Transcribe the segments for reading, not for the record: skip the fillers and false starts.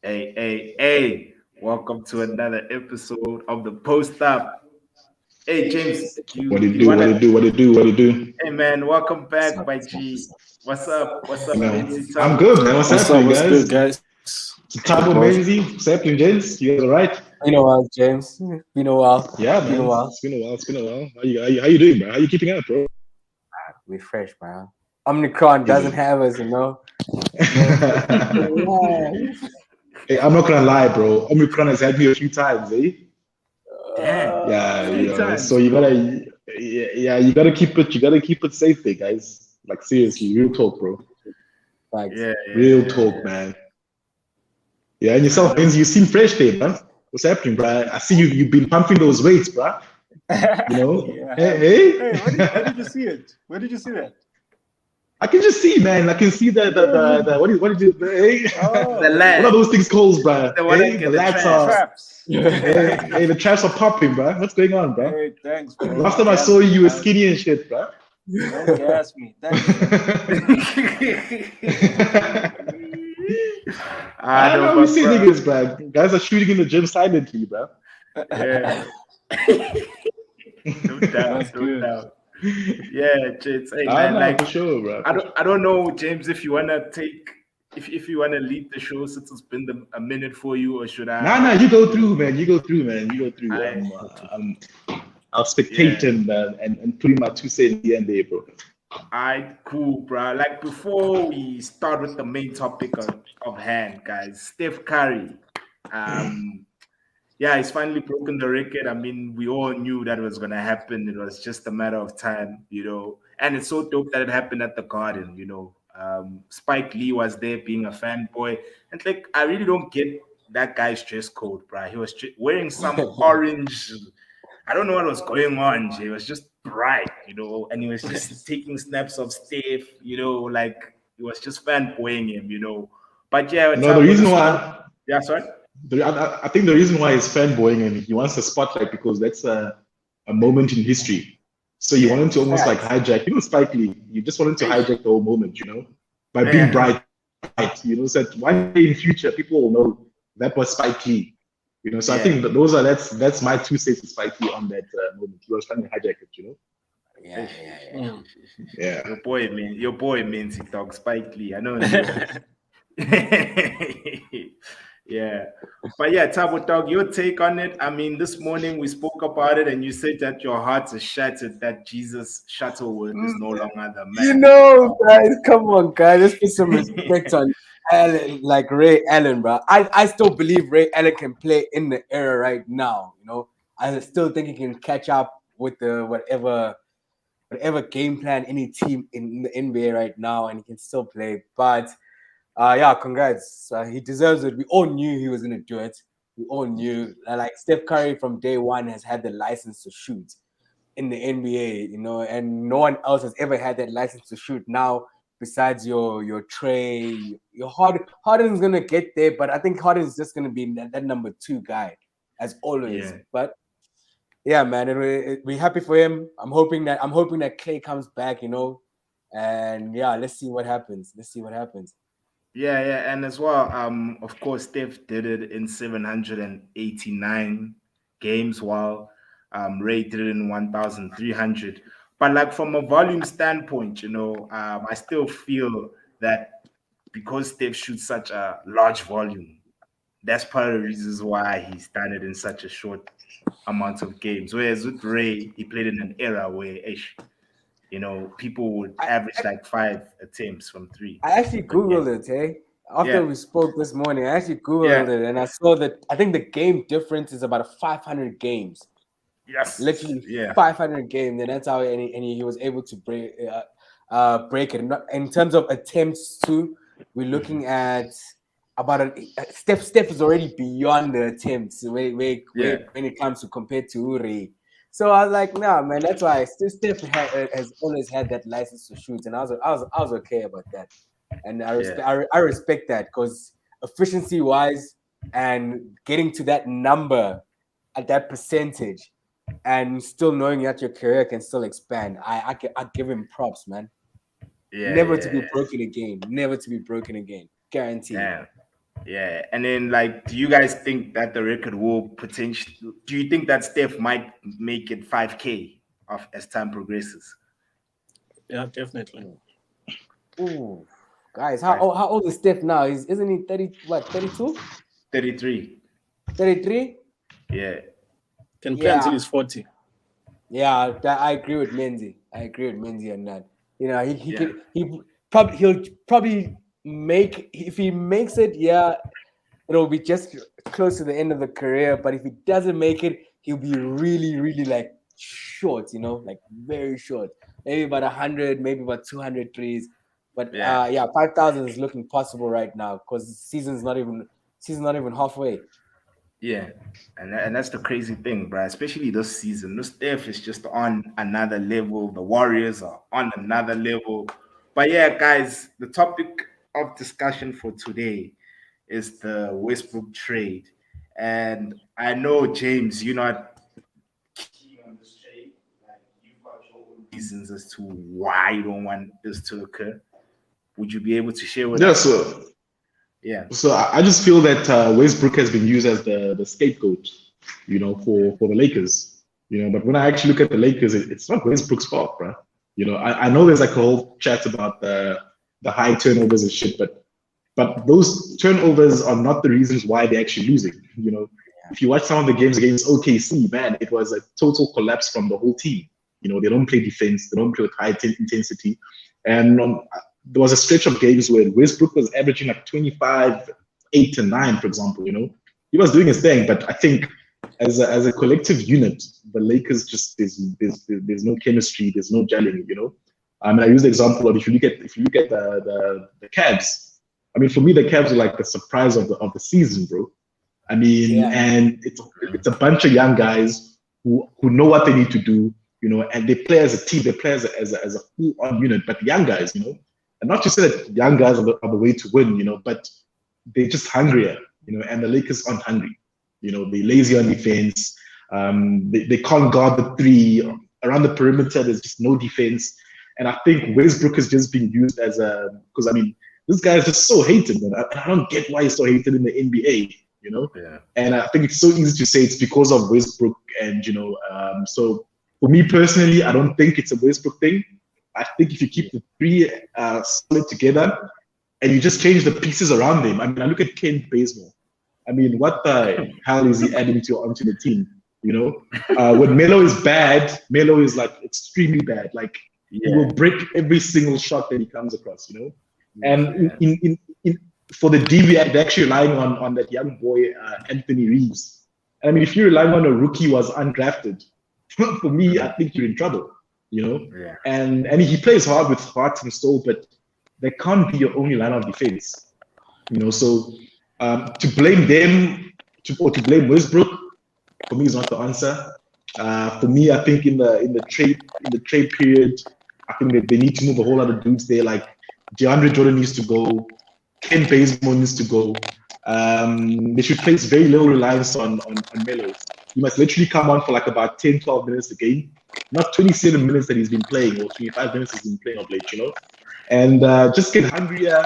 Hey, welcome to another episode of the Post Up. Hey, James, What you it you do? What wanna it do? What it do? What it do? hey man, welcome What's back, up? my What's up? What's G. up? What's up, You know, Menzi I'm Thabo? good, man. What's What's up? happening, What's good, guys? guys? It's Good, Tabo boys. Menzi. What's happening, gents? You guys all right? Been a while, James. Been a while. Yeah, Been a man. while. It's been a while. It's been a while. How you doing, bro? How you keeping up, bro? We fresh, man. Omicron Is doesn't have us, it? Yeah. Hey, I'm not gonna lie, bro. Omicron has had me a few times, eh? Damn, Yeah, three so times, you bro. gotta, yeah, you gotta keep it safe, there, guys. Like seriously, real talk, bro. Facts. Real talk, Yeah. man. Yeah, and I yourself, know. Menzi, you seem fresh there, man. What's happening, bro? I see you've been pumping those weights, bro. You know, Yeah, I have. hey, Hey, where did you hey. see it? Where did you see that? I can just see, man. I can see the what did you hey? The Oh, What are lad, those things called, bro? the one that Hey, the get the lads the traps. are traps. hey, the traps are popping, bro. What's going on, bro? Hey, thanks, bro. Last Don't time I gas saw you, me, you were man. skinny and shit, bro. Don't gas me. Thanks, man. I I know, know we but see bro, niggas, bro. Guys are shooting in the gym silently, bro. yeah, no doubt, That's no good. doubt. Yeah, James. Hey I man, know like for sure, bro. I don't know, James, if you wanna take if you wanna lead the show since it's been a minute for you, or should Nah, I? you go through, man. You go through, man. You go through. I I'll spectate yeah. and put in my 2 cents in the end there, bro. I cool, bro. Like before we start with the main topic of hand, guys. Steph Curry. Um, yeah, he's finally broken the record. I mean, we all knew that was gonna happen. It was just a matter of time. And it's so dope that it happened at the Garden. Spike Lee was there being a fanboy, and like I really don't get that guy's dress code, bro. He was wearing some orange. I don't know what was going on. Jay. It was just bright, and he was just taking snaps of Steph, like he was just fanboying him. But yeah, No, the Tabo, reason this one, why yeah, sorry. I think the reason why he's fanboying and he wants the spotlight because that's a moment in history. So you Yeah, wanted to almost like Facts. hijack, Spike Lee. You just wanted to Eish. hijack the whole moment, by being Yeah, bright, so that one day in future people will know that was Spike Lee. So I think yeah, that that's my 2 cents to Spike Lee on that moment. He was trying to hijack it. Yeah, Eish, yeah, eish, yeah. eish, eish, eish. Yeah. Your boy means he talks Spike Lee. I know he was. Yeah. But yeah, Tabo Dog, your take on it. I mean, this morning we spoke about it and you said that your heart is shattered that Jesus Shuttleworth is no longer the man. Guys, come on, guys. Let's put some respect on Allen, like Ray Allen, bro. I still believe Ray Allen can play in the era right now. I still think he can catch up with the whatever game plan any team in the NBA right now, and he can still play. But yeah, congrats. He deserves it. We all knew he was gonna do it. We all knew. Like Steph Curry from day one has had the license to shoot in the NBA, and no one else has ever had that license to shoot now besides your Trey. Your Harden's gonna get there, but I think Harden's just gonna be that number 2 guy as always. Yeah. But yeah, man, we're happy for him. I'm hoping that Clay comes back, and yeah, let's see what happens. Let's see what happens. Yeah. And as well, of course, Steph did it in 789 games, while Ray did it in 1,300. But like from a volume standpoint, I still feel that because Steph shoots such a large volume, that's part of the reasons why he's done it in such a short amount of games. Whereas with Ray, he played in an era where people would I, average like 5 attempts from three. I actually But yeah, Googled it, hey. After yeah, we spoke this morning, I actually Googled yeah, it and I saw that I think the game difference is about 500 games. yes, Literally yeah, 500 games. And that's how he was able to break it. In terms of attempts, too, we're mhm, looking at about Steph is already beyond the attempts yeah, when it comes to compared to Uri. So I was like, nah, man, that's why Steph has always had that license to shoot, and I was okay about that. And yeah, I respect that because efficiency wise and getting to that number at that percentage and still knowing that your career can still expand. I give him props, man. yeah, Never to be yeah. broken again. Never to be broken again. Guaranteed. Damn. Yeah, and then like, do you guys think that the record will potentially? Do you think that Steph might make it 5K of as time progresses? Yeah, definitely. Ooh, guys, Five, how old is Steph now? Isn't he 30? What 32? 33. 33? Yeah, Can play Yeah, until he's 40. yeah. I agree with Menzi. I agree with Menzi on that. You know, he yeah, can he'll probably make if he makes it. Yeah, it'll be just close to the end of the career. But if he doesn't make it, he'll be really, really like short. You know, like very short. Maybe about 100, maybe about 200 threes. But yeah. yeah, 5,000 is looking possible right now because season's not even halfway. Yeah, and that's the crazy thing, bro. Especially this season, the Steph is just on another level. The Warriors are on another level. But yeah, guys, the topic of discussion for today is the Westbrook trade, and I know James, you're not keen on this trade. Like you've got your own reasons as to why you don't want this to occur. Would you be able to share with Yeah, us? Yeah, so I just feel that Westbrook has been used as the scapegoat, for the Lakers. But when I actually look at the Lakers, it's not Westbrook's fault, bro. I know there's like a whole chat about the high turnovers and shit, but those turnovers are not the reasons why they're actually losing. If you watch some of the games against OKC, man, it was a total collapse from the whole team. They don't play defense, they don't play with high intensity, and there was a stretch of games where Westbrook was averaging like 25, 8 and 9, for example. He was doing his thing, but I think as a collective unit, the Lakers just there's no chemistry, there's no gelling. I mean, I use the example of if you look at the Cavs. I mean, for me, the Cavs are like the surprise of the season, bro. I mean, Yeah, and it's a bunch of young guys who know what they need to do, and they play as a team, they play as a full on unit, but young guys, and not to say that young guys are the way to win, but they're just hungrier, and the Lakers aren't hungry. They're lazy on defense. They can't guard the three around the perimeter. There's just no defense, and I think Westbrook has just been used as because I mean this guy is just so hated, man. I don't get why he's so hated in the NBA. yeah, And I think it's so easy to say it's because of Westbrook, and so for me personally, I don't think it's a Westbrook thing. I think if you keep the three solid together and you just change the pieces around them. I mean, I look at Kent Bazemore. I mean, what the hell is he adding onto the team? When Melo is bad, Melo is like extremely bad. Like he yeah, will break every single shot that he comes across. And yeah, in for the D, they're actually relying on that young boy Anthony Reeves. I mean, if you're relying on a rookie who was undrafted, for me, I think you're in trouble. yeah, And he plays hard with heart and soul, but they can't be your only line of defense. So to blame them or to blame Westbrook for me is not the answer. For me, I think in the trade period, I think that they need to move a whole lot of dudes there. Like DeAndre Jordan needs to go, Ken Bazemore needs to go. They should place very little reliance on Melo. He must literally come on for like about 10, 12 minutes a game, not 27 minutes that he's been playing or 25 minutes he's been playing of late. And just get hungrier,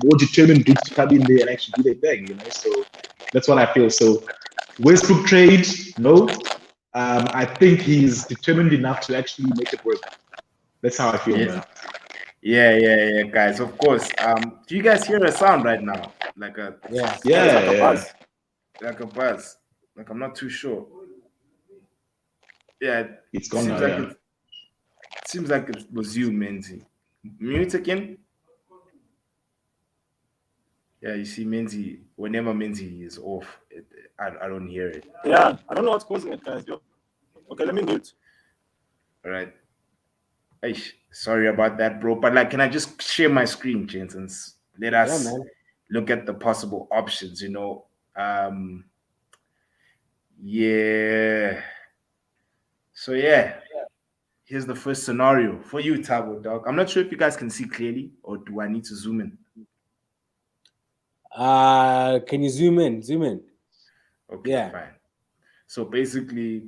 more determined dudes to come in there and actually do their thing. So that's what I feel. So Westbrook trade, no. I think he's determined enough to actually make it work. That's how I feel, yeah, man. yeah, guys. Of course. Do you guys hear a sound right now? Like a, yeah. Yeah, it's Yeah, like a yeah. buzz. like a buzz. Like I'm not too sure. Yeah, it It's gone seems now, like yeah. it was you, Menzi. Mute again. Yeah, you see, Menzi. Whenever Menzi is off, I don't hear it. Yeah, I don't know what's causing it, guys. Yo. Okay, let me mute. All right. Eish, sorry about that, bro. But like, can I just share my screen, gents, and let Yeah, us man. look at the possible options? Yeah. So yeah, here's the first scenario for you, Tabo dog. I'm not sure if you guys can see clearly, or do I need to zoom in? Can you zoom in? Zoom in. Okay, Yeah. fine. So basically,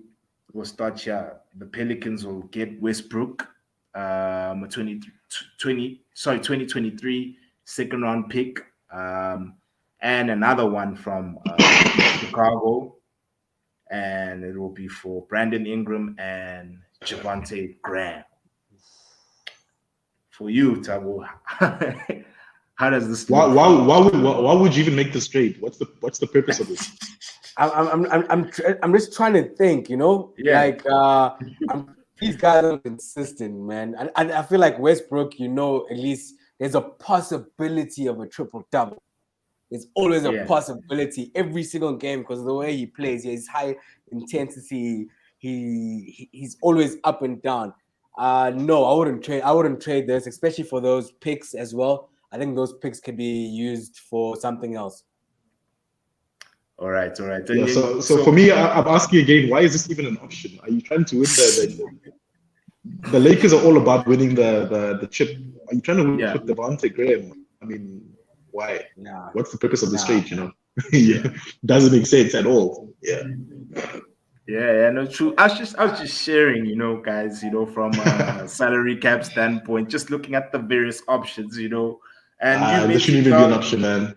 we'll start here. The Pelicans will get Westbrook, a 2023 second round pick, and another one from Chicago, and it will be for Brandon Ingram and Javante Graham. For you, Thabo, how does this look? Why would you even make this trade? What's the purpose of this? I'm just trying to think, Yeah. these guys are consistent, man. And I feel like Westbrook, at least there's a possibility of a triple double. There's always a possibility every single game because of the way he plays. His high intensity. He's always up and down. No, I wouldn't trade this, especially for those picks as well. I think those picks could be used for something else. All right. Yeah, so for me, I'm asking again, why is this even an option? Are you trying to win the Lakers are all about winning the chip. Are you trying to win with Devontae Graham? I mean, why? Nah. What's the purpose of this trade, Doesn't make sense at all. Yeah. Yeah, no, true. I was just sharing, guys, from a salary cap standpoint, just looking at the various options, and you this shouldn't even be an option, man.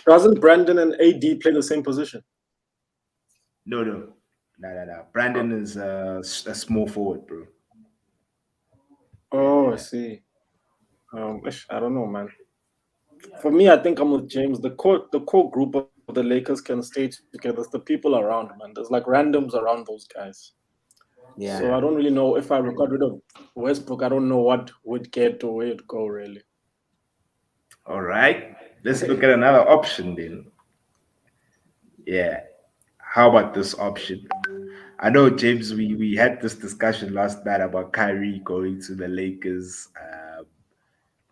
Doesn't Brandon and AD play the same position? No. Brandon is a small forward, bro. Oh, I see. I don't know, man. For me, I think I'm with James. The core group of the Lakers can stay together. It's the people around, man. There's like randoms around those guys. Yeah. So I don't really know if I got rid of Westbrook. I don't know what would get or where it'd go, really. All right. Let's look at another option then. Yeah. How about this option? I know, James, we had this discussion last night about Kyrie going to the Lakers.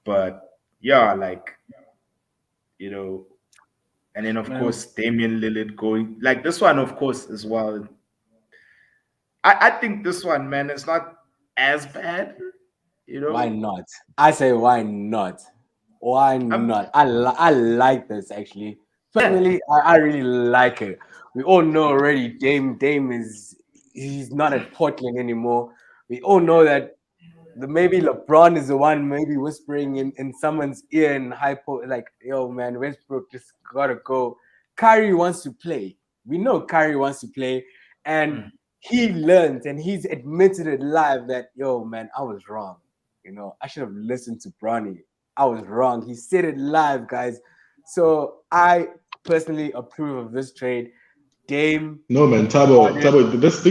But yeah, and then of course Damian Lillard going like this one, of course, as well. I think this one, man, is not as bad. Why not? I say why not? Why not? I like this actually. Personally, I really like it. We all know already Dame he's not at Portland anymore. We all know that maybe LeBron is the one maybe whispering in someone's ear and hypo like, yo man, Westbrook just gotta go. Kyrie wants to play. We know Kyrie wants to play, and he learned and he's admitted it live that, yo man, I was wrong. I should have listened to Bronny. I was wrong. He said it live, guys. So I personally approve of this trade. Dame. No, man, Thabo, this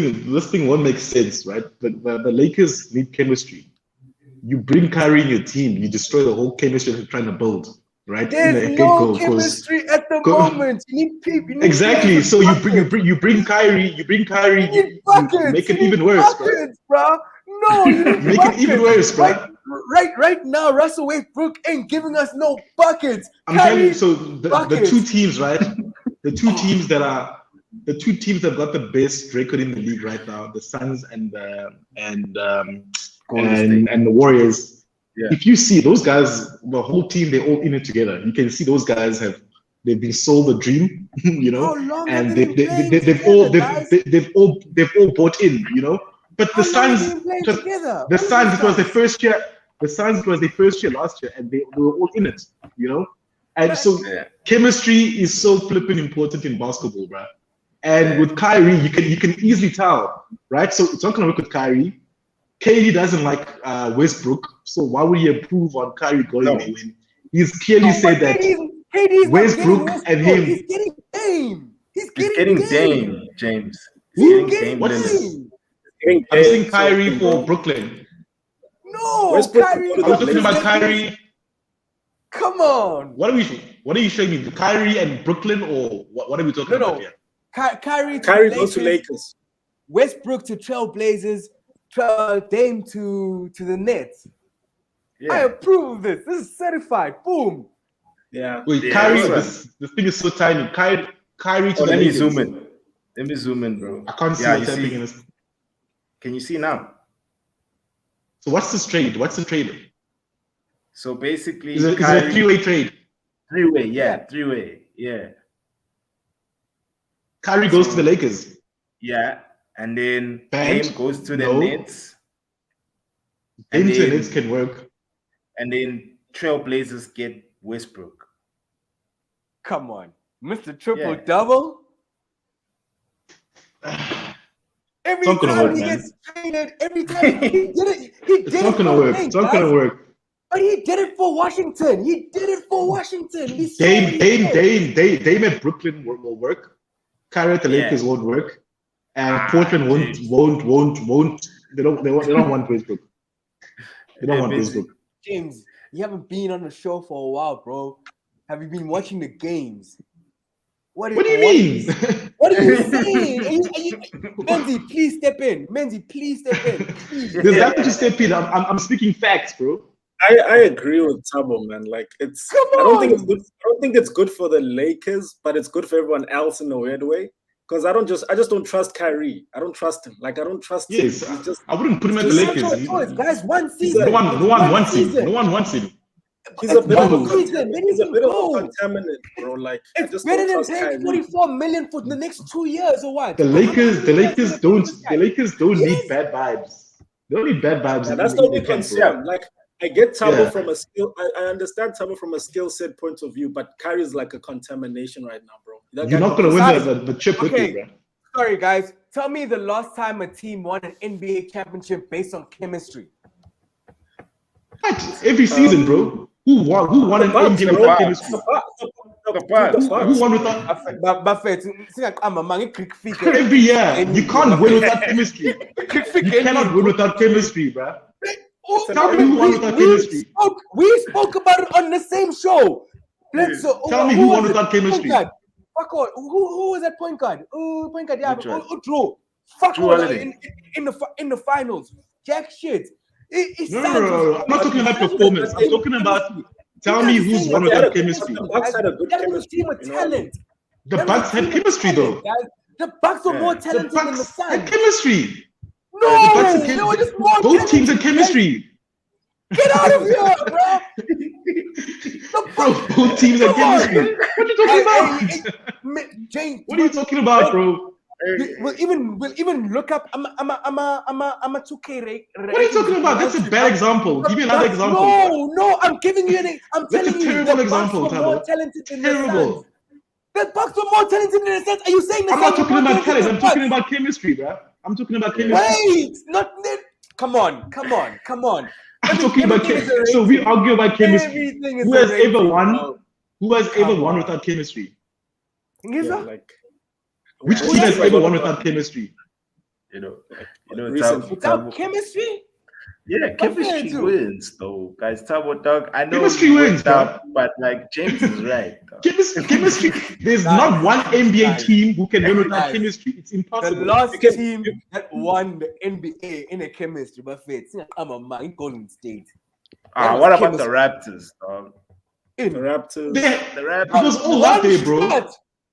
thing won't make sense, right? The Lakers need chemistry. You bring Kyrie in your team, you destroy the whole chemistry that you're trying to build, right? There's no chemistry at the moment. You need people. Exactly. So you bring Kyrie, you make it even worse, bro. No, you make it even worse, bro. Right now, Russell Westbrook ain't giving us no buckets. I'm telling you. So the two teams, right? The two teams that got the best record in the league right now, the Suns and the Warriors. Yeah. If you see those guys, the whole team, they're all in it together. You can see those guys they've been sold the dream, and they've all bought in, But the Suns, it was their first year. The Suns was their first year last year, and they were all in it, And so chemistry is so flipping important in basketball, bro. And with Kyrie, you can easily tell, right? So it's not gonna work with Kyrie. KD doesn't like Westbrook, so why would he approve on Kyrie going there when he's clearly said that Westbrook and him. He's getting Dame. He's getting Dame, James. He's getting Dame. I'm saying Kyrie for Brooklyn. No, Kyrie. I was talking about Kyrie. Come on. What are you showing me? Kyrie and Brooklyn, or what are we talking about here? Kyrie goes to Lakers. Westbrook to Trailblazers. Dame to the Nets. Yeah. I approve of this. This is certified. Boom. Yeah. Wait, Kyrie. This thing is so tiny. Kyrie to the Lakers. Let me zoom in, bro. I can't see what's happening in this. Can you see now? So what's this trade? What's the trade? So basically, is it a three-way trade? Three-way, yeah. Kyrie goes to the Lakers. Yeah, and then Dame goes to the Nets. Dame to the Nets can work. And then Trailblazers get Westbrook? Come on, Mr. Triple Yeah. Double. Every not gonna time work, he man. gets traded, every time he did it. He It's did not it gonna for work. Link, It's not guys. gonna work. But he did it for Washington. He did it for Washington. We saw what Dame, he Dame, did. Dame, Dame at Brooklyn will work. Kyrie at the Yeah. Lakers won't work, and Portland won't. They don't want Westbrook. They don't want Westbrook. James, you haven't been on the show for a while, bro. Have you been watching the games? What do you mean? What are you saying? Menzi, please step in. Menzi, please step in. Please. There's nothing to step in. I'm speaking facts, bro. I agree with Thabo, man. Like it's Come I don't think it's on. good. I don't think it's good for the Lakers, but it's good for everyone else in a weird way. Because I just don't trust Kyrie. I don't trust him. Like I don't trust him. Yes, He's just, I wouldn't put him at the It's not Lakers. your choice, guys. One season. No one wants him. No one wants him. he's a bit of a one season. he's a bit of a Go. contaminant, bro. Like I It's just better don't than trust paying Kyrie. 44 million for the next 2 years or what? The Lakers don't Yes. need bad vibes. They don't need bad vibes. Yeah, that's in the only the camp, bro. concern. Like I get Thabo Yeah. from a skill. I understand Thabo from a skill set point of view, but Kyrie's like a contamination right now, bro. That You're guy not can gonna just- win the chip with Okay. me, bro. Sorry, guys. Tell me the last time a team won an NBA championship based on chemistry. What? Every season, bro. Who won an Bucks, NBA bro. without chemistry? The Bucks. Who won without Buffett, I'm a man. Quick figure. every year? You can't win without chemistry. Quick You figure. cannot win without chemistry, bro. Oh, Tell me who won without chemistry. We spoke about it on the same show. Tell me who won without chemistry. Fuck all. Who was that point guard? Point guard. Yeah, Which one? Drew. Fuck Drew all Holiday. in the finals. Jack shit. No. I'm not talking about performance. I'm talking about. Tell me who's won without chemistry. The Bucks had a good That was a chemistry. team of you know what I mean? talent. The That was Bucks a team had of chemistry, talent, though. guys. The Bucks were Yeah. more The talented than the Bucks Suns. had chemistry. No, The Bucks had they were chemistry. just more Both teams had talented, guys. chemistry. Get out of here, bro. The Bro, both teams had Come on. chemistry. What are you talking about? James, What are you talking about, bro? We'll even look up. I'm a 2K rate. What are you talking about? That's a bad example. Give me another example. No, I'm giving you an. I'm That's a telling you, terrible the example, Bucks were more Thabo. talented than the Terrible. Suns. The Bucks were more talented than the Suns. Are you saying the I'm not Suns were talking more about talented talent. than I'm the talking Bucks? about chemistry, bro. I'm talking about chemistry. Wait, not. Come on. I'm talking about everything is a chemistry. So we rating. argue about chemistry. Everything is Who a has rating, ever won? bro. Who has Come ever won on. without chemistry? Yeah, Ngizwa? like Which Who team has has ever won without chemistry? Recent. Without chemistry? Yeah, chemistry too. wins, though, guys. Thabo, dog. I know Chemistry you wins, worked out, but like James is right. Dog. Chemistry. There's Guys, not one NBA guys, team who can win without guys. chemistry. It's The impossible. last You can- team that won the NBA in a chemistry, but I'm a man in Golden State. That What was about the chemistry. Raptors, dog? The Raptors. The The It Raptors. was all love day, bro.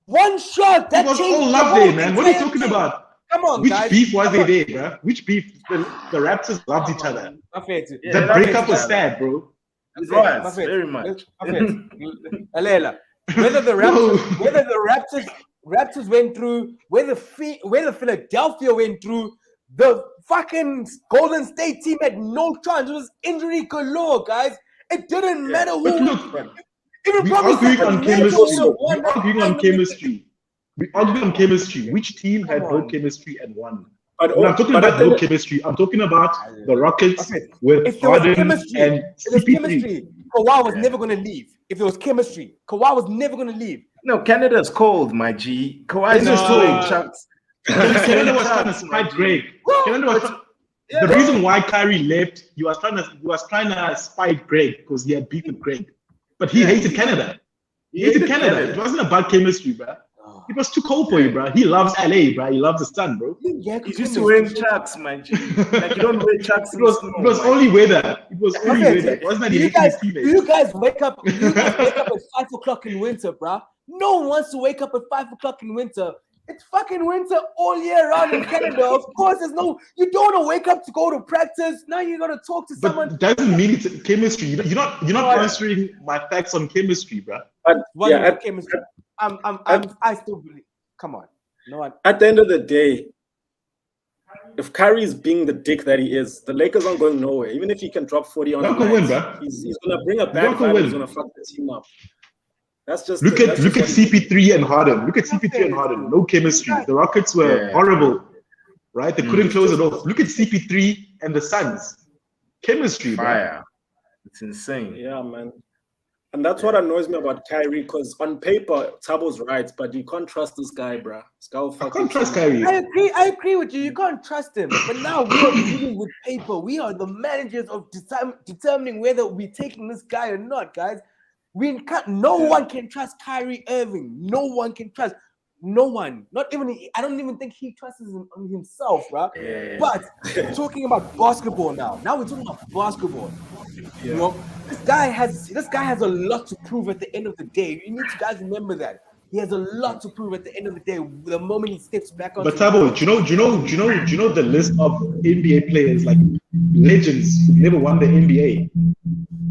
One shot. It That was changed all the love whole day, man. What are you entire talking thing. about? Come on, Which guys. beef was Come there on. there, bro? Which beef? The Raptors loved each other. Buffett. Yeah, The they love breakup each was other. sad, bro. It Buffett, was Buffett, very much. Buffett. Alela. Whether the Raptors went through, whether Philadelphia went through, the fucking Golden State team had no chance. It was injury galore, guys. It didn't matter who. But look, even we probably arguing on Sacramento chemistry. would've We won that arguing on finally. chemistry. We arguing on chemistry. Which team had Come no on. chemistry and won? But, When I'm talking but about at the no end- chemistry, I'm talking about the Rockets Okay. with If there was Harden chemistry, and if there was CP3. chemistry, Kawhi was never going to leave. If there was chemistry, Kawhi was never going to leave. No, Canada's cold, my G. Kawhi's No. just throwing chucks. Canada was trying to spite Greg. Canada was the reason why Kyrie left, he was trying to spite Greg because he had beef with Greg. But he hated Canada. He hated Canada. It wasn't about chemistry, bro. It was too cold for you, bro. He loves LA, bro. He loves the sun, bro. He's used to wearing chucks, my G. Like you don't wear chucks. It was only weather. It was only Okay, weather. It wasn't that Do he you hated his guys, do teammates. you guys wake up? Do you guys wake up at 5 o'clock in winter, bruh? No one wants to wake up at 5 o'clock in winter. It's fucking winter all year round in Canada. Of course, you don't want to wake up to go to practice. Now you're gonna talk to But someone. it doesn't mean it's chemistry. You're not answering my facts on chemistry, bro. but, What yeah, is chemistry? I still believe. Come on, no one. at the end of the day, if Kyrie's being the dick that he is, the Lakers aren't going nowhere. Even if he can drop 40 on They're the gonna win, night, bro. he's gonna bring a They're bad gonna vibe. He's win. gonna fuck the team up. That's just Look at what he CP3 and Harden. Look at CP3 and Harden. No chemistry. The Rockets were horrible, right? They couldn't close it off. Look at CP3 and the Suns. Chemistry, Fire. bro. It's insane. Yeah, man. And that's what annoys me about Kyrie, because on paper, Thabo's right, but you can't trust this guy, bro. This guy will I fuck can't you trust too. Kyrie. I agree with you. You can't trust him. But now we are dealing with paper. We are the managers of determining whether we're taking this guy or not, guys. We can't. No one can trust Kyrie Irving. No one can trust. No one. Not even. I don't even think he trusts himself, bro. Yeah. But talking about basketball now. Now we're talking about basketball. You know, this guy has a lot to prove at the end of the day. You need to guys remember that. He has a lot to prove at the end of the day. The moment he steps back on. But Thabo, do you know the list of NBA players, like legends who never won the NBA,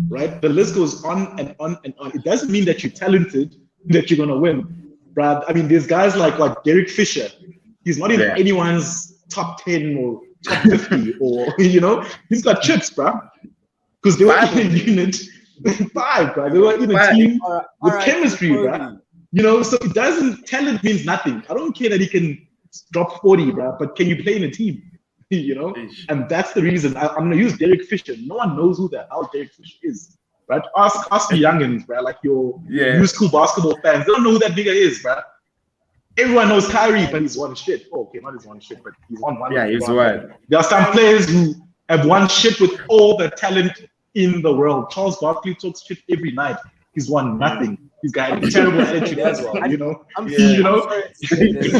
right? The list goes on and on and on. It doesn't mean that you're talented, that you're gonna win, Brad. I mean, there's guys like what Derek Fisher. He's not in anyone's top 10 or top 50, or he's got chips, bro. Because they were in a unit, 5, bro. They were in a team with chemistry, bro. So it doesn't. Talent means nothing. I don't care that he can drop 40, bro. But can you play in a team? And that's the reason I'm gonna use Derek Fisher. No one knows who the hell Derek Fisher is, right? Ask the youngins, bro. Like your new school basketball fans, they don't know who that nigga is, bro. Everyone knows Kyrie, but he's won shit. Oh, okay, not he's won shit, but he's won one. Yeah, he's won. There are some players who have won shit with all the talent in the world. Charles Barkley talks shit every night. He's won nothing. He's got a terrible attitude as well, I'm sorry to say this.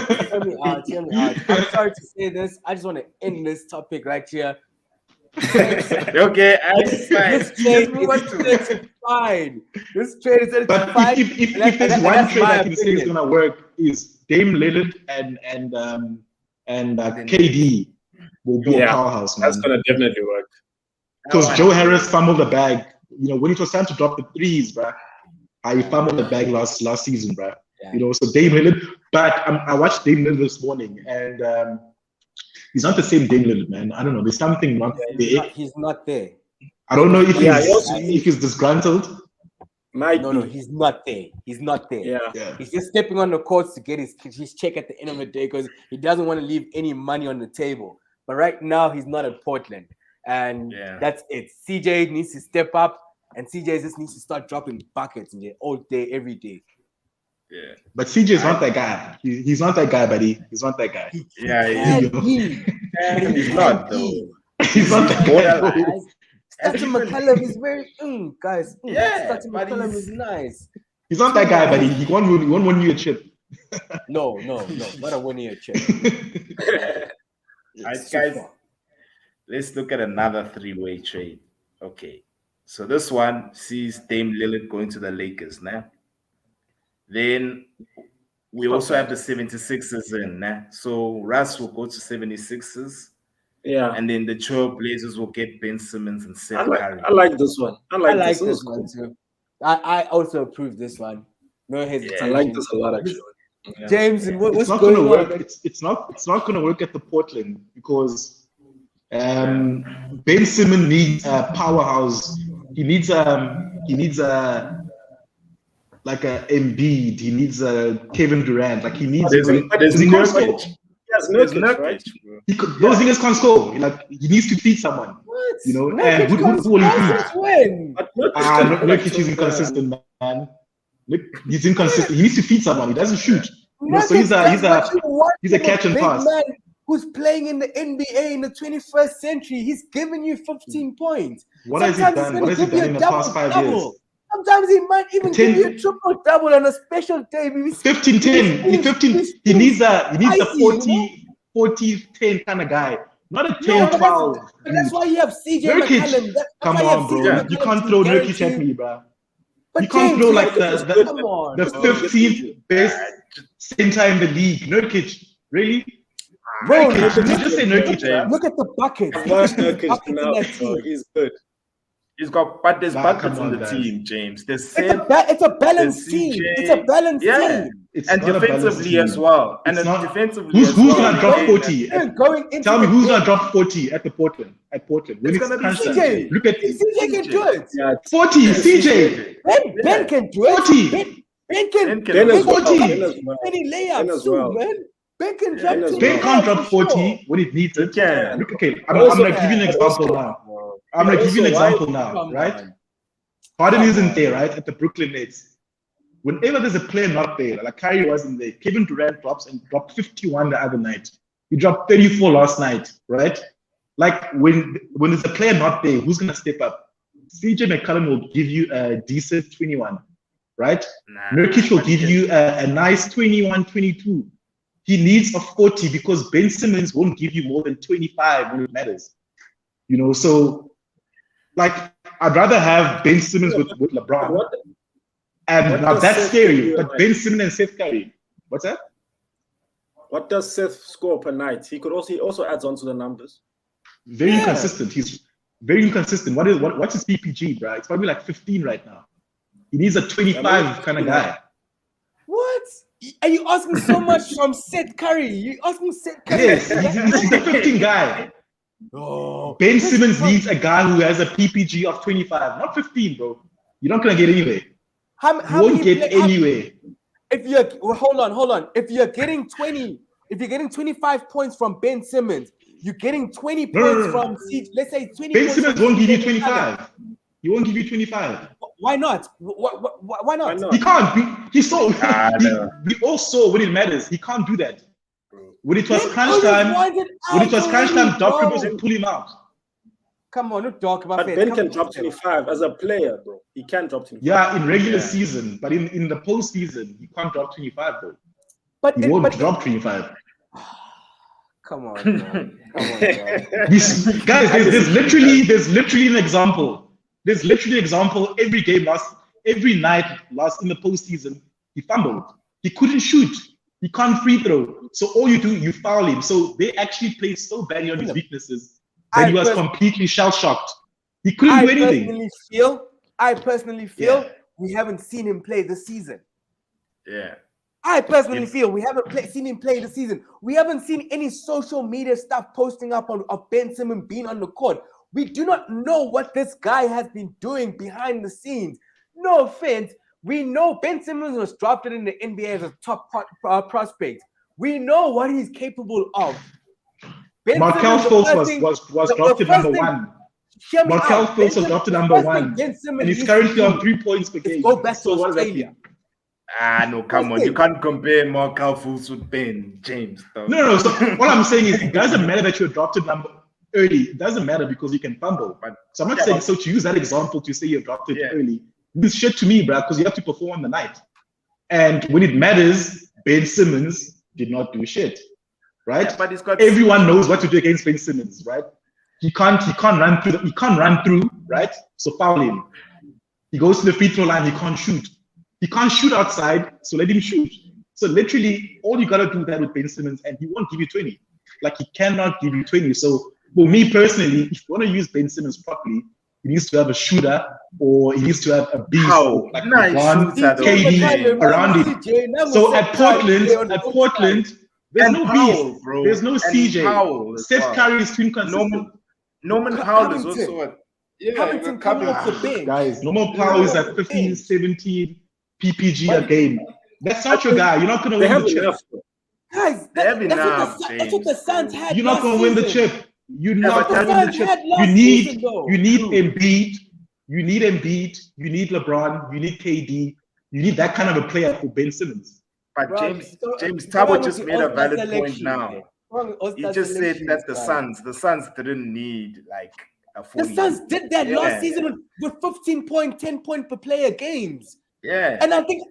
Hear me out. I'm sorry to say this. I just want to end this topic right here. Okay, this trade is fine. This trade is but fine. If there's one trade I can say is gonna work, is Dame Lillard and KD will be a powerhouse, man. That's gonna definitely work. Because Joe Harris fumbled the bag. When it was time to drop the threes, bro. He fumbled the bag last season, bro. Yeah. So Dame Lillard. But I watched Dame Lillard this morning, and he's not the same Dame Lillard, man. I don't know. There's something not there. He's not there. I don't know if he's disgruntled. No, he's not there. He's not there. Yeah. He's just stepping on the courts to get his check at the end of the day because he doesn't want to leave any money on the table. But right now, he's not in Portland. And that's it. CJ needs to step up, and CJ just needs to start dropping buckets all day, every day. Yeah. But CJ's not that guy. He's not that guy, buddy. He's not that guy. He's not, though. He's not that guy. Stephen McCallum is very guys. Stephen but McCallum is nice. He's not that guy, buddy. He won't win you a chip. No, not a 1 year chip. All right, guys. Let's look at another 3-way trade. Okay. So this one sees Dame Lillard going to the Lakers now. Then we also have the 76ers in now. So Russ will go to 76ers. Yeah. And then the Trailblazers will get Ben Simmons and Steph Curry. I like this one. I like this one too. I also approve this one. No hesitation. I like this a lot, actually. Yeah. James, what's not going gonna on? work. It's not going to work at the Portland because Ben Simmons needs a powerhouse. He needs a like a Embiid. He needs a Kevin Durant. Like he needs. There's Nurkic. Yes, Nurkic, right? Those niggas can't score. Like he needs to feed someone. What? And who will he feed? Nurkic is inconsistent, man. Look, he's inconsistent. He needs to feed someone. He doesn't shoot. So he's a catch and pass. Man who's playing in the NBA in the 21st century? He's giving you 15 points. What has he done? What has he done in the past 5 years? Sometimes he might even give you a triple double on a special day. 15-10. He needs a 40-10 kind of guy. Not a 10-12. But that's why you have CJ McCallum. Come on, bro. You can't throw Nurkic at me, bro. You can't throw like the 15th best center in the league. Nurkic, really? Bro, you just say Nurkic. Look at the buckets. Nurkic now, he's good. He's got, but there's Nah, buckets come in on, the guys. team, James. There's It's Seth, a balanced there's team. CJ. It's a balanced Yeah. team. It's And not a balanced defensively as team. well. And It's not. defensively Who's as well. gonna drop Again, 40? Even going into Tell me the who's game, gonna drop 40 at Portland? When It's it's gonna be crunch time. CJ. Look at CJ can do it. Yeah, 40, CJ. Ben can do it. 40. Ben can. Ben can Ben as do well. 40. Ben as well. Many Ben layups as too, well. man. Ben can Yeah, drop Ben as 20 well. Ben can't for drop 40 sure. when it needs it. can. Look, okay, I'm Also, gonna give you an example also- now. I'm gonna give you an also, why- example now, Come right? on. Harden Come isn't on. there, right? At the Brooklyn Nets. Whenever there's a player not there, like Kyrie wasn't there, Kevin Durant dropped 51 the other night. He dropped 34 last night, right? Like when there's a player not there, who's gonna step up? CJ McCollum will give you a decent 21, right? Nurkic will give you a nice 21, 22. He needs a 40 because Ben Simmons won't give you more than 25 when it matters. You know, so like I'd rather have Ben Simmons with LeBron. And now does that's Seth scary. do But at Ben Simmons and Steph Curry. What's that? What does Seth score per night? He also adds on to the numbers. Very Yeah. inconsistent. He's very inconsistent. What's his PPG, bro? It's probably like 15 right now. He needs a 25 kind of guy. What? Are you asking so much from Seth Curry? You asking Seth Curry? Yes, he's a 15 guy. Oh, Ben Simmons needs a guy who has a PPG of 25, not 15, bro. You're not gonna get anywhere. how You won't many get anywhere. If you're hold on. If you're getting 25 points from Ben Simmons, you're getting 20 points from let's say 20 Ben points Simmons from won't give you CJ 25. He won't give you 25. Why not? Why not? Why not? He can't. He saw. no. We all saw when it matters. He can't do that. When it was Ben crunch always time, wanted when it was out crunch already, time, Doc bro. Rivers would pull him out. Come on, don't talk about But it. Ben Come can on. drop 25 as a player, bro. He can drop 25. Yeah, in regular Yeah. season, but in the postseason, he can't drop 25 though. But He won't drop 25. Come on, bro. Come on, bro. Guys, there's literally an example. There's literally an example every night in the postseason. He fumbled. He couldn't shoot. He can't free throw. So all you do, you foul him. So they actually played so badly on his weaknesses that he was completely shell-shocked. He couldn't do anything. I personally feel Yeah. we haven't seen him play this season. Yeah. I personally feel we haven't seen him play this season. We haven't seen any social media stuff posting up of Ben Simmons being on the court. We do not know what this guy has been doing behind the scenes. No offense. We know Ben Simmons was drafted in the NBA as a top prospect. We know what he's capable of. Markel Fultz was drafted number one. Markel Fultz was drafted number one. And he's currently on 3 points per game. Go back to So what does that Australia. mean? No, come on. You can't compare Markel Fultz with Ben James, though. No. So what I'm saying is it doesn't matter that you're drafted early. It doesn't matter because you can fumble. So I'm not saying so to use that example to say you're drafted early. This shit to me, bro, because you have to perform on the night. And when it matters, Ben Simmons did not do shit. Right? Yeah, but he's got everyone knows what to do against Ben Simmons, right? He can't run through, right? So foul him. He goes to the free throw line, he can't shoot. He can't shoot outside, so let him shoot. So literally, all you gotta do that with Ben Simmons, and he won't give you 20. Like he cannot give you 20. So for me personally, if you want to use Ben Simmons properly, he needs to have a shooter or he needs to have a beast like LeBron, KD around him. So at Portland, there's no beast, bro. There's no CJ. Steph Curry is too inconsistent. Norman Powell is also coming off the bench. Guys, Norman Powell is at 15, 17 PPG a game. That's not your guy. You're not going to win the chip. Guys, that's what the Suns had. You're not going to win the chip. You're not going to win the chip. You need Embiid. You need Embiid. You need LeBron. You need KD. You need that kind of a player for Ben Simmons. But James Thabo just made a valid point now. He just said that the Suns didn't need like a 40. The Suns did that last season with 15-point, 10-point per player games. Yeah. And I think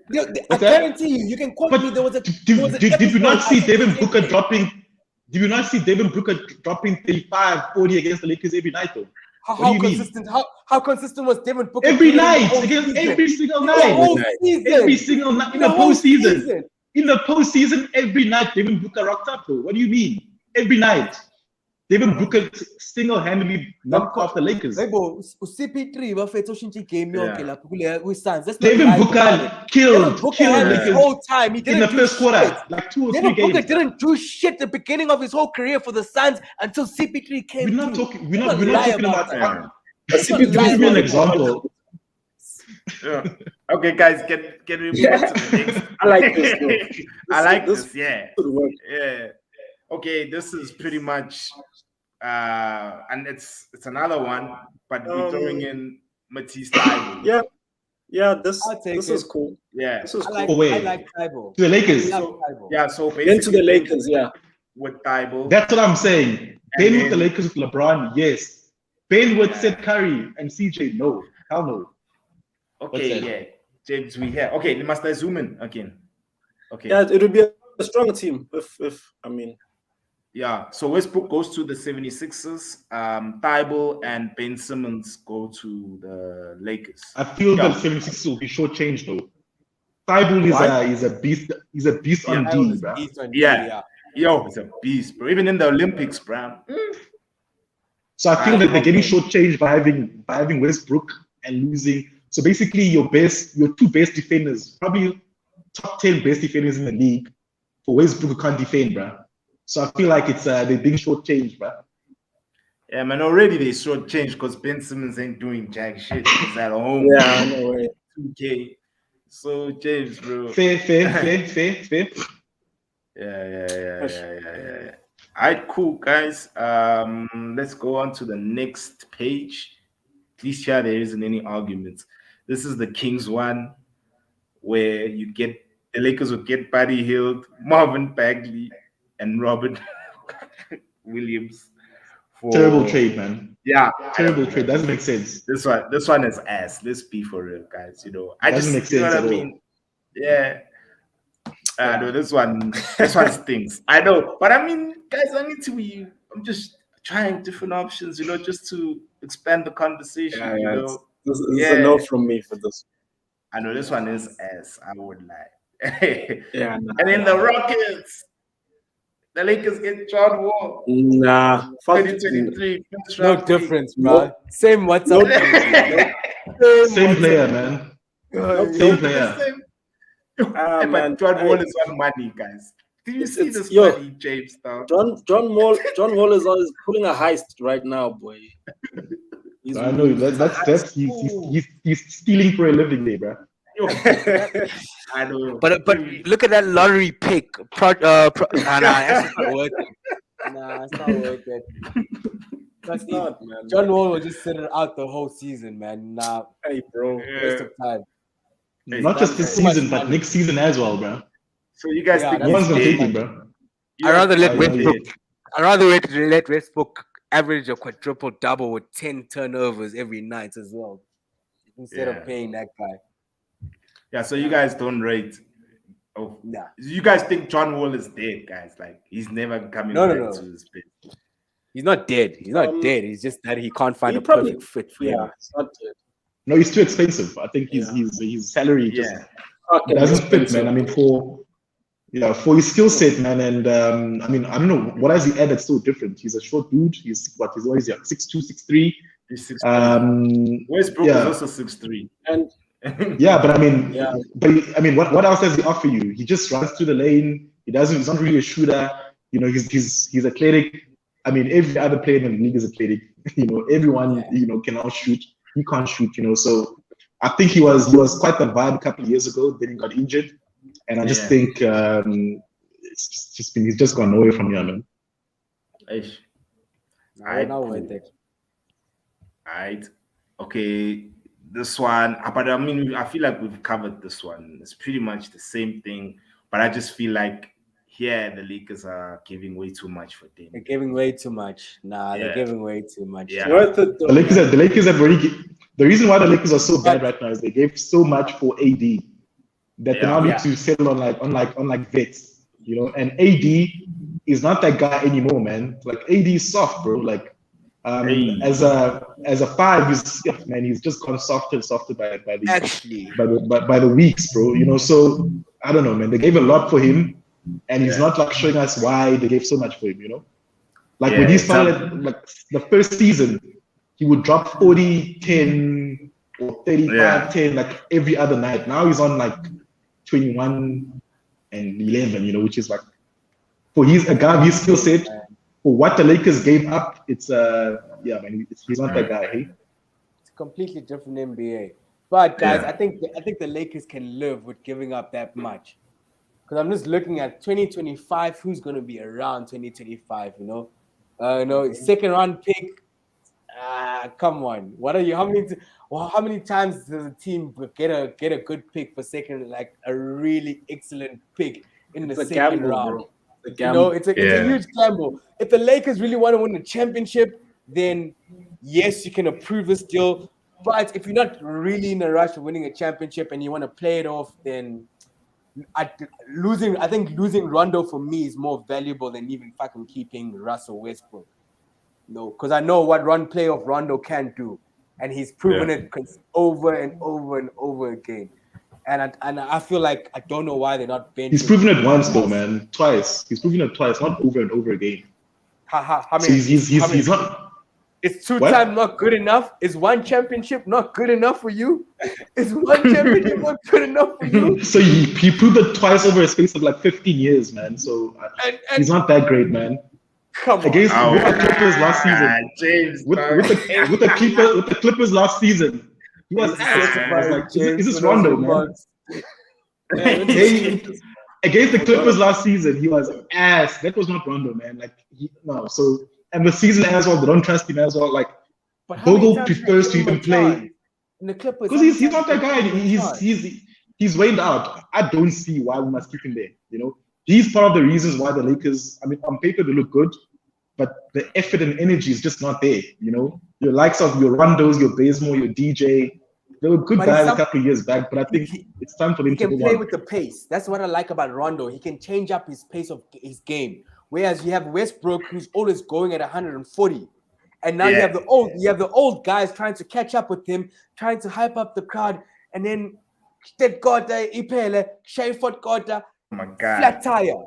I guarantee you can quote me. There was a did you not see Devin Booker dropping? Did you not see Devin Booker dropping 35, 40 against the Lakers every night though? How consistent was Devin Booker? Every night, against every single night. Every single night in the postseason. In the postseason, every night Devin Booker rocked up though. What do you mean? Every night. Devin Booker single-handedly knocked off the Lakers. CP3 bafethu oshintsha game yonke lapho kule Suns. Devin Booker killed had Lakers his whole time. He didn't in the first do quarter, shit. like 2 or 3 Devin Booker games. didn't do shit the beginning of his whole career for the Suns until CP3 came We're not through. talking. We're not talking about. that. Give me an example. Yeah. Okay, guys, can we move on to the next? I like this. Though. I like this. this. Yeah. Could work. Yeah. Okay, this is pretty much, and it's another one, but we're throwing in Matisse Thabo. Yeah. This is cool. Yeah. This is cool. I like Thabo. To the Lakers. So basically Into the Lakers, with Thabo. That's what I'm saying. Ben with the Lakers with LeBron, yes. Ben with Steph Curry and CJ, no. Hell no. Okay, yeah. James, we here. Okay, must I zoom in again? Okay. Yeah, it would be a strong team if I mean. Yeah, so Westbrook goes to the 76ers, Thabo and Ben Simmons go to the Lakers. I feel that 76ers will be shortchanged though. Thabo is a beast. He's a beast on D, bro. Yeah. Yo, it's a beast, bro. Even in the Olympics, bro. So I feel that they're getting shortchanged by having Westbrook and losing. So basically, your 2 best defenders, probably top 10 best defenders in the league, for Westbrook who can't defend, bro. So I feel like it's they're being shortchanged, bro. Yeah, man. Already they shortchanged because Ben Simmons ain't doing jack shit. He's at home. Yeah, no way. 2K. So James, bro. Fair. Yeah. All right, cool, guys. Let's go on to the next page. At least here there isn't any arguments. This is the Kings one, where the Lakers would get Buddy Hield, Marvin Bagley, and Robert Williams. Terrible trade, man. Yeah, terrible trade. Doesn't make sense. This one is ass. Let's be for real, guys. Doesn't make sense, you know what I mean? Yeah. No, this one stinks. I know, but I mean, guys, I'm just trying different options, just to expand the conversation. This is a no from me for this. I know this one is ass. I would lie. And then the Rockets, the Lakers get John Wall. Nah, 2023. No difference, bro. Same what's up. Same player, man. Same player. But John Wall is on money, guys. Do you see this money, James? John Wall is pulling a heist right now, boy. I know that's he's stealing for a living, day, bro. I know. But look at that lottery pick. It's not worth it. Nah, it's not worth it. That's not, man. John Wall will just sit it out the whole season, man. Nah, hey, bro, waste of time. Not just this season, but next season as well, bro. So you guys think one's gonna take it, bro? I'd rather let Westbrook average a quadruple double with 10 turnovers every night as well, instead of paying that guy. Yeah, so you guys don't rate. Oh, nah. You guys think John Wall is dead, guys? Like he's never coming back to his bed. He's not dead. He's not dead. He's just that he can't find a perfect fit for him. Yeah, it's not dead. No, he's too expensive. I think his salary just doesn't fit, man. I mean, for his skill set, man, and I mean, I don't know what has he added that's so different. He's a short dude. He's what is 6'2", 6'3". He's 6'3". Westbrook is also 6'3". And but I mean, what else does he offer you? He just runs through the lane. He's not really a shooter. He's athletic. I mean, every other player in the league is athletic. Everyone can all shoot. He can't shoot. So I think he was quite the vibe a couple of years ago. Then he got injured, and I just think he's just gone away from here, man. Alright. Okay. This one, but I mean, I feel like we've covered this one. It's pretty much the same thing, but I just feel like here the Lakers are giving way too much for them. They're giving way too much. They're giving way too much. Yeah. The Lakers have already. The reason why the Lakers are so bad right now is they gave so much for AD that they now need to settle on like vets, And AD is not that guy anymore, man. Like AD is soft, bro. Like. As a 5, he's just gone softer and softer by the weeks, bro. So I don't know, man. They gave a lot for him, and he's not like showing us why they gave so much for him, Like Yeah, when he it's started, like the first season, he would drop 40, 10, or 35, 10, like every other night. Now he's on like 21 and 11, which is like, for a guy of his skill set, for what the Lakers gave up, it's man, he's not that guy. Hey? It's a completely different NBA. But guys, I think the Lakers can live with giving up that much. Because I'm just looking at 2025, who's going to be around 2025, second round pick. Come on. What are you? How many times does a team get a good pick for second, like a really excellent pick in the second round? Bro. It's a gamble. It's a huge gamble. If the Lakers really want to win the championship, then yes, you can approve this deal. But if you're not really in a rush of winning a championship and you want to play it off, then I think losing Rondo for me is more valuable than even fucking keeping Russell Westbrook. Because I know what playoff Rondo can do, and he's proven it over and over and over again. And I feel like I don't know why they're not benching. He's proven it once though, man. Twice. He's proven it twice, not over and over again. How many? So he's not. Is 2 times not good enough? Is 1 championship not good enough for you? Is 1 championship not good enough for you? So he proved it twice over a space of like 15 years, man. So he's not that great, man. Come on. With the Clippers last season. James, with the Clippers last season, he was ass. I was like, is this Rondo, man? Against the Clippers last season, he was ass. That was not Rondo, man. Like and the season as well, they don't trust him as well. Like Vogel prefers to even play in the Clippers because he's not that guy. He's waned out. I don't see why we must keep him there. He's part of the reasons why the Lakers. I mean, on paper they look good, but the effort and energy is just not there. Your likes of your Rondos, your Bazemore, your DJ. They were good guys a couple of years back, but I think it's time for them to play with the pace. That's what I like about Rondo. He can change up his pace of his game. Whereas you have Westbrook, who's always going at 140, and now you have the old guys trying to catch up with him, trying to hype up the crowd, and then flat tire.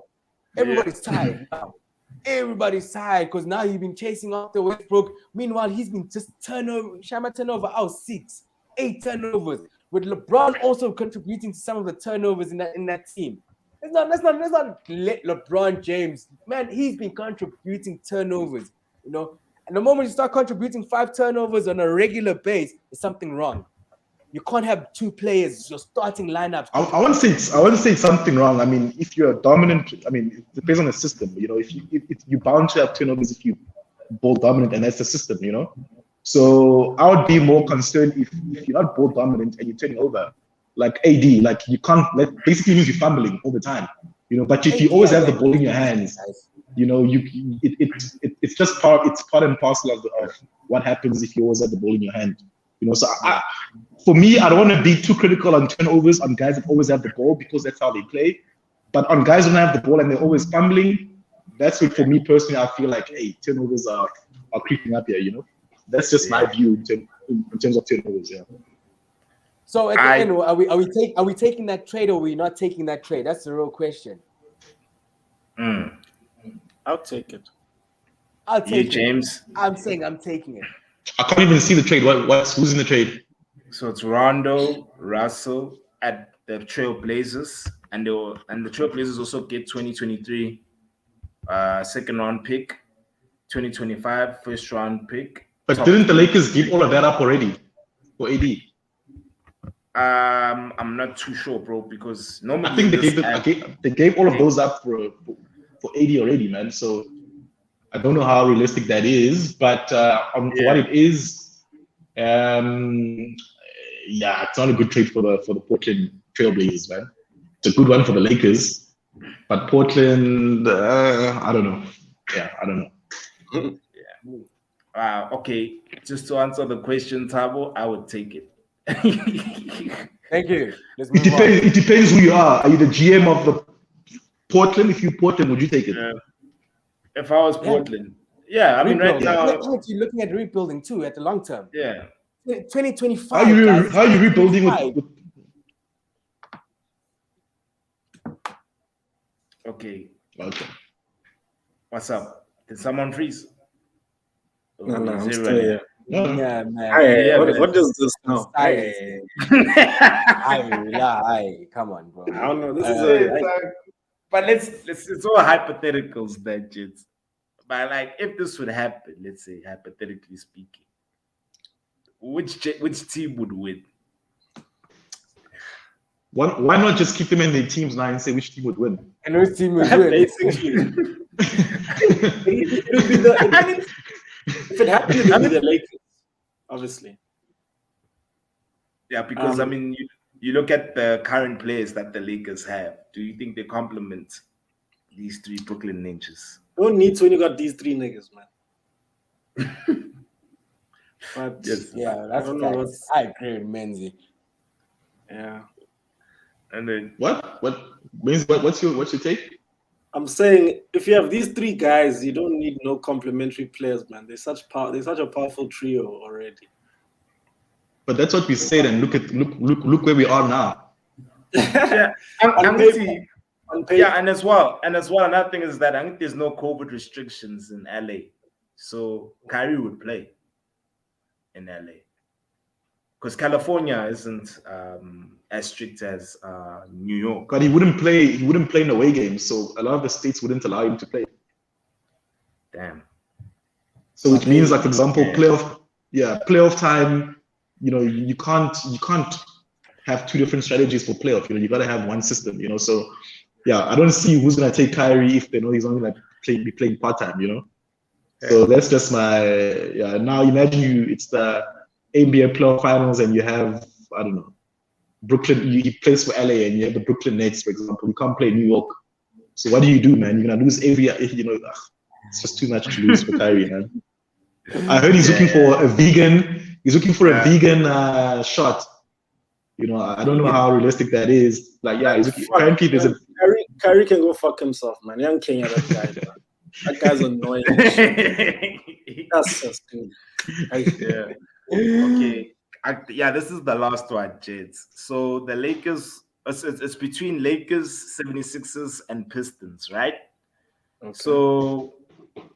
Everybody's tired now. Everybody's tired because now you've been chasing after Westbrook. Meanwhile, he's been just turnover out 6, 8 turnovers, with LeBron also contributing to some of the turnovers in that team. Let's not let LeBron James, man, he's been contributing turnovers, And the moment you start contributing 5 turnovers on a regular base, there's something wrong. You can't have 2 players, your starting lineups. I want to say something wrong. I mean, if you're dominant, it depends on the system. If you bound to have turnovers if you ball dominant, and that's the system. So I would be more concerned if you're not ball dominant and you're turning over. Like AD, like you can't basically means you're fumbling all the time, But if you always have the ball in your hands, it's just part and parcel of what happens if you always have the ball in your hand, So for me, I don't want to be too critical on turnovers on guys that always have the ball because that's how they play. But on guys who don't have the ball and they're always fumbling, that's what for me personally I feel like, hey, turnovers are creeping up here, That's just my view in terms of turnovers, yeah. So at the end, are we taking that trade or are we not taking that trade? That's the real question. I'll take it. I'll take it. James. I'm saying I'm taking it. I can't even see the trade. Who's in the trade? So it's Rondo, Russell at the Trailblazers, and the Trailblazers also get 2023 second round pick, 2025 first round pick. But didn't the Lakers give all of that up already for AD? I'm not too sure, bro, because normally I think they gave all of those up for AD already, man. So I don't know how realistic that is, but for what it is, it's not a good trade for the Portland Trailblazers, man. It's a good one for the Lakers, but Portland, I don't know. Yeah, I don't know. Okay, just to answer the question, Thabo, I would take it. Thank you. It depends who you are. Are you the GM of the Portland? If you're Portland, would you take it? If I was Portland, I mean, right now you're looking at rebuilding too at the long term. Yeah, 2025. How are you rebuilding with? Okay. Okay. What's up? Did someone freeze? No, Oh, I'm is it still running? here. No, Yeah, man. Hey, Yeah, what is this now? Silence. Hey, Come on, bro. I don't know. This is but let's it's all hypotheticals that jits. But like if this would happen, let's say hypothetically speaking, which team would win? why not just keep them in their teams now and say which team would win? And which team will win? basically. It would be the. If it happened, it would be the Lakers, obviously. Yeah, because I mean, you look at the current players that the Lakers have. Do you think they complement these three Brooklyn ninjas? Don't need to when you got these three niggas, man. But Yes. Yeah, that's I don't know facts. I agree with Menzi. yeah. And then what's your take? I'm saying if you have these three guys, you don't need no complementary players, man. They're such a powerful trio already. But that's what we said, and look where we are now. yeah, On paper. yeah, and as well, another thing is that I think there's no COVID restrictions in LA, so Kyrie would play in LA because California isn't as strict as New York. But he wouldn't play in away games, so a lot of the states wouldn't allow him to play. Damn. So which means, like, for example, playoff time. You know, you can't have two different strategies for playoff. You know, you gotta have one system. You know, so yeah, I don't see who's gonna take Kyrie if they know he's only like be playing part time. You know, so that's just my Now imagine it's the NBA playoff finals and you have, I don't know, Brooklyn. He plays for LA and you have the Brooklyn Nets, for example. You can't play New York. So what do you do, man? You're gonna lose every. You know, it's just too much to lose for Kyrie, man. I heard he's looking for a vegan. He's looking for a vegan shot. You know, I don't know how realistic that is. Like, yeah, he's looking, apparently there's a. Kyrie can go fuck himself, man. Young Kenya, that guy. Man. That guy's annoying. That's just yeah. Okay. This is the last one, Jets. So the Lakers, it's between Lakers, 76ers, and Pistons, right? Okay. So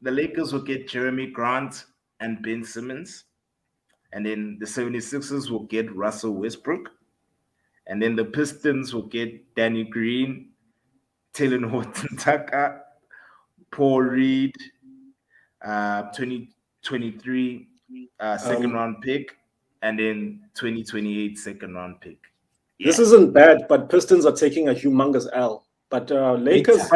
the Lakers will get Jeremy Grant and Ben Simmons. And then the 76ers will get Russell Westbrook. And then the Pistons will get Danny Green, Taylor Horton-Tucker, Paul Reed, 2023 second round pick, and then 2028 second round pick. Yeah. This isn't bad, but Pistons are taking a humongous L. But Lakers,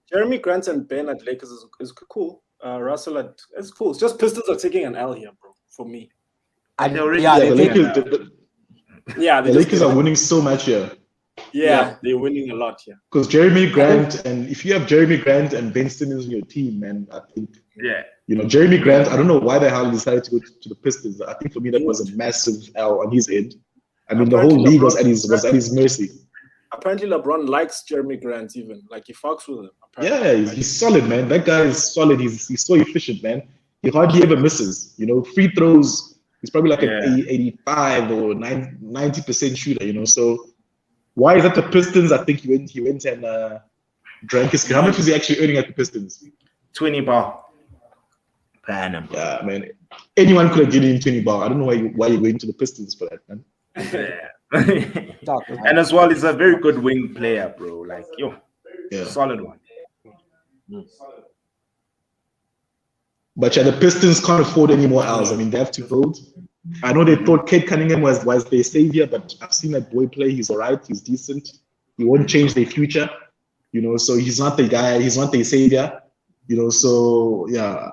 Jeremy Grant and Ben at Lakers is cool. Russell it's cool. It's just Pistons are taking an L here, bro. For me, the Lakers are winning so much here. Yeah, they're winning a lot here. Because Jeremy Grant, and if you have Jeremy Grant and Ben Simmons on your team, man, I think you know, Jeremy Grant, I don't know why the hell he decided to go to the Pistons. I think for me that was a massive L on his end. I mean, the whole league was at his mercy. Apparently, LeBron likes Jeremy Grant even. Like, he fucks with him. Apparently. Yeah, he's solid, man. That guy is solid. He's so efficient, man. He hardly ever misses. You know, free throws, he's probably like an 85 or 90% shooter, you know. So why is that the Pistons? I think he went and drank his. How much is he actually earning at the Pistons? 20 bar per annum. Yeah, man. Anyone could have given him 20 bar. I don't know why you're going to the Pistons for that, man. Yeah. And as well, he's a very good wing player, bro. Like, solid one. But the Pistons can't afford any more L's. I mean, they have to build. I know they thought Kate Cunningham was their savior, but I've seen that boy play. He's all right. He's decent. He won't change their future, you know. So he's not the guy. He's not their savior, you know. So yeah,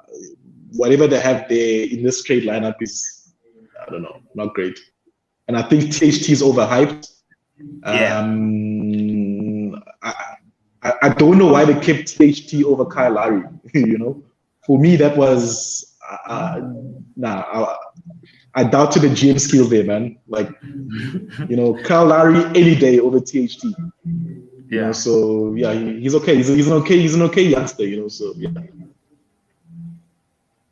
whatever they have there in this trade lineup is, I don't know, not great. And I think THT is overhyped. I don't know why they kept THT over Kyle Lowry. You know, for me that was I doubted the GM skills there, man. Like, you know, Kyle Lowry any day over THT. You know, so yeah, he's okay. He's an okay youngster. You know, so yeah.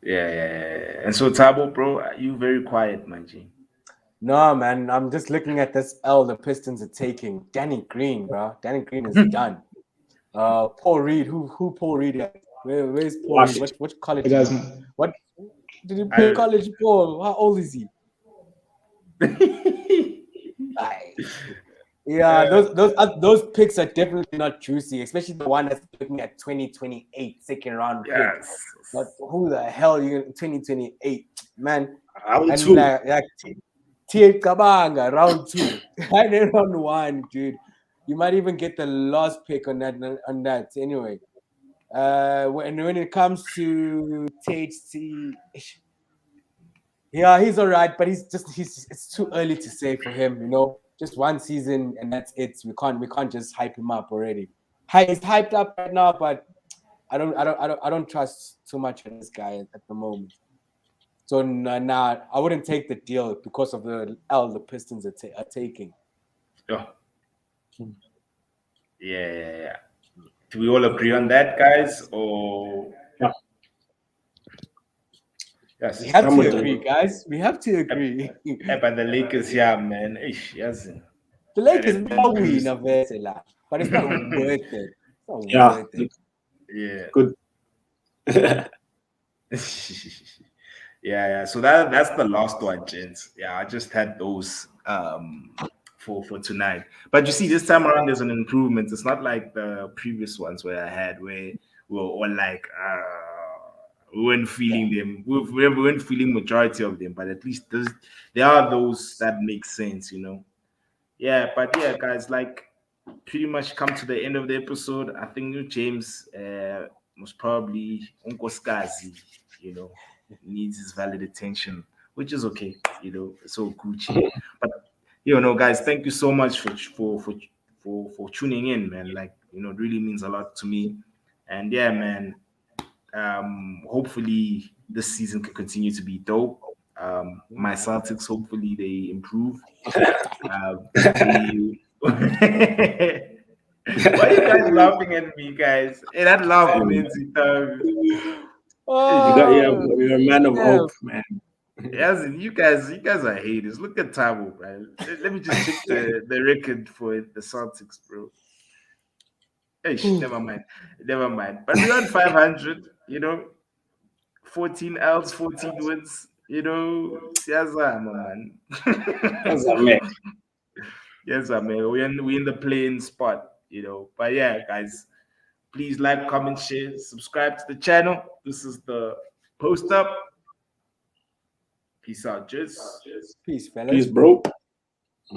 Yeah. And so Thabo, bro, you very quiet, my G. No, man, I'm just looking at this L the Pistons are taking. Danny Green, bro. Danny Green is done. Paul Reed, who Paul Reed Where's Paul? Watch. What college? Hey guys, What did he play college, Paul? How old is he? Yeah, those picks are definitely not juicy, especially the one that's looking at 2028 second round pick. Yes. But who the hell you 2028, man? Round And two. like T Kabanga, round 2. I did round 1, dude. You might even get the last pick on that anyway. When it comes to THT, yeah, he's all right, but it's too early to say for him, you know. Just one season and that's it. We can't just hype him up already. He's hyped up right now, but I don't trust too much in this guy at the moment. So nah, I wouldn't take the deal because of the L the Pistons are taking. Yeah. Do we all agree on that, guys? Or Yeah. yes, We have I'm to with agree, you. guys. We have to agree. but the Lakers, yeah, man. Yes. The Lakers That will man win a Vesela, but it's not worth it. It's not Yeah. worth it. Yeah. Good. yeah. So that's the last one, gents. Yeah, I just had those for tonight. But you see, this time around there's an improvement. It's not like the previous ones where I had where we were all like we weren't feeling them. We weren't feeling majority of them, but at least there are those that make sense, you know. Yeah, but yeah, guys, like pretty much come to the end of the episode. I think James most probably Uncle Skazi, you know, needs his valid attention, which is okay, you know, it's all Gucci. But you know, guys, thank you so much for tuning in, man. Like, you know, it really means a lot to me. And yeah, man, hopefully this season can continue to be dope. My Celtics, hopefully they improve. Why are you guys laughing at me, guys? Hey, that laugh means it. You're a man of hope, man. Yes, you guys are haters. Look at Thabo, man. Let me just check the record for the Celtics, bro. Hey, never mind. But we on 500, you know, 14 L's, 14 wins. You know, yes, man. That's a man. Yes, man. We in the playing spot, you know. But yeah, guys, please like, comment, share, subscribe to the channel. This is the post up. Peace out, just. Peace, fellas. Peace, bro.